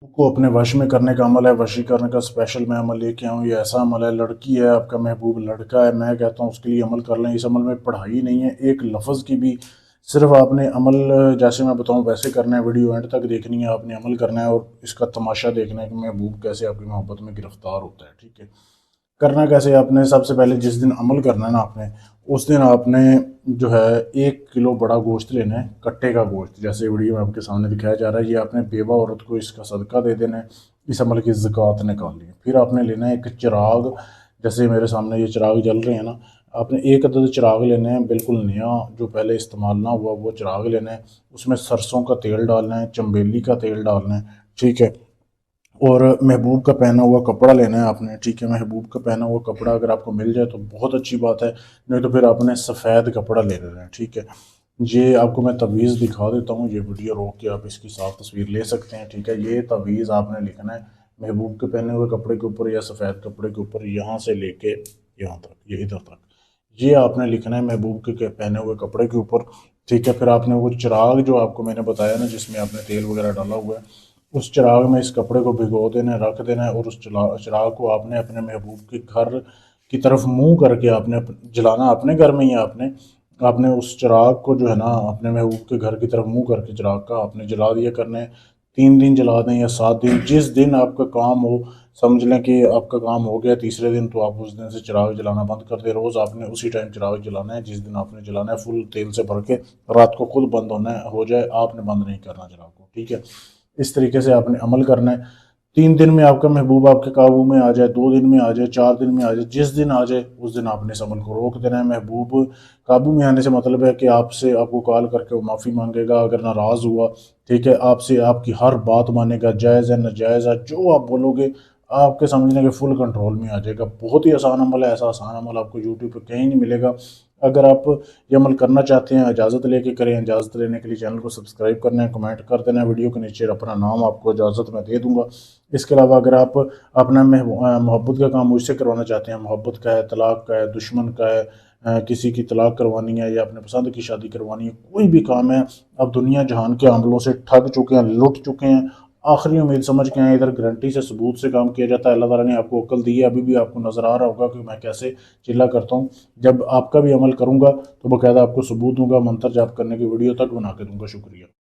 को अपने वश में करने का अमल है, वशीकरण का स्पेशल मैं अमल लेके आऊँ। ये ऐसा अमल है, लड़की है आपका महबूब लड़का है, मैं कहता हूँ उसके लिए अमल कर लें। इस अमल में पढ़ाई नहीं है एक लफ्ज़ की भी, सिर्फ आपने अमल जैसे मैं बताऊँ वैसे करना है। वीडियो एंड तक देखनी है, आपने अमल करना है और इसका तमाशा देखना है कि महबूब कैसे आपकी मोहब्बत में गिरफ्तार होता है। ठीक है, करना कैसे आपने, सबसे पहले जिस दिन अमल करना है ना आपने, उस दिन आपने जो है 1 किलो बड़ा गोश्त लेना है, कट्टे का गोश्त, जैसे वीडियो में आपके सामने दिखाया जा रहा है। ये आपने बेवा औरत को इसका सदका दे देना है, इस अमल की ज़कात निकालनी है। फिर आपने लेना है एक चिराग, जैसे मेरे सामने ये चिराग जल रहे हैं ना, आपने एक अदद चिराग लेना है, बिल्कुल नया जो पहले इस्तेमाल ना हुआ वो चिराग लेना है। उसमें सरसों का तेल डालना है, चंबेली का तेल डालना है। ठीक है, और महबूब का पहना हुआ कपड़ा लेना है आपने। ठीक है, महबूब का पहना हुआ कपड़ा अगर आपको मिल जाए तो बहुत अच्छी बात है, नहीं तो फिर आपने सफ़ेद कपड़ा ले लेना है। ठीक है, ये आपको मैं तवीज़ दिखा देता हूँ, ये वीडियो रोक के आप इसकी साफ तस्वीर ले सकते हैं। ठीक है, ये तवीज़ आपने लिखना है महबूब के पहने हुए कपड़े के ऊपर या सफ़ेद कपड़े के ऊपर, यहाँ से लेके यहाँ तक, ये इधर तक, ये आपने लिखना है महबूब के पहने हुए कपड़े के ऊपर। ठीक है, फिर आपने वो चिराग जो आपको मैंने बताया ना जिसमें आपने तेल वगैरह डाला हुआ है, उस चिराग में इस कपड़े को भिगो देना है, रख देना है, और उस चिराग को आपने अपने महबूब के घर की तरफ मुंह करके आपने जलाना अपने घर में ही है। आपने आपने उस चिराग को जो है ना अपने महबूब के घर की तरफ मुंह करके चिराग का आपने जला दिया करना है। 3 दिन जला दें या 7 दिन, जिस दिन आपका काम हो, समझ लें कि आपका काम हो गया तीसरे दिन, तो आप उस दिन से चिराग जलाना बंद कर दें। रोज़ आपने उसी टाइम चिराग जलाना है, जिस दिन आपने जलाना है फुल तेल से भर के, रात को खुद बंद होना है, हो जाए, आपने बंद नहीं करना चिराग को। ठीक है, इस तरीके से आपने अमल करना है। 3 दिन में आपका महबूब आपके काबू में आ जाए, 2 दिन में आ जाए, 4 दिन में आ जाए, जिस दिन आ जाए उस दिन आपने इस अमल को रोक देना है। महबूब काबू में आने से मतलब है कि आपसे आपको कॉल करके वो माफ़ी मांगेगा अगर नाराज़ हुआ। ठीक है, आपसे आपकी हर बात मानेगा, जायज़ है नाजायज़ है जो आप बोलोगे आपके समझने के फुल कंट्रोल में आ जाएगा। बहुत ही आसान अमल है, ऐसा आसान अमल आपको यूट्यूब पर कहीं नहीं मिलेगा। अगर आप ये अमल करना चाहते हैं इजाज़त लेके करें। इजाज़त लेने के लिए चैनल को सब्सक्राइब करना है, कमेंट कर देना है, वीडियो के नीचे अपना नाम आपको इजाज़त मैं दे दूंगा। इसके अलावा अगर आप अपना मोहब्बत का काम मुझसे करवाना चाहते हैं, मोहब्बत का है, तलाक का है, दुश्मन का है, किसी की तलाक करवानी है या अपने पसंद की शादी करवानी है, कोई भी काम है, अब दुनिया जहान के अमलों से ठग चुके हैं, लुट चुके हैं, आखिरी उम्मीद समझ के आए, इधर गारंटी से सबूत से काम किया जाता है। अल्लाह ताला ने आपको अक्ल दी है, अभी भी आपको नज़र आ रहा होगा कि मैं कैसे चिल्ला करता हूँ। जब आपका भी अमल करूँगा तो बाकायदा आपको सबूत दूंगा, मंत्र जाप करने की वीडियो तक बना के दूंगा। शुक्रिया।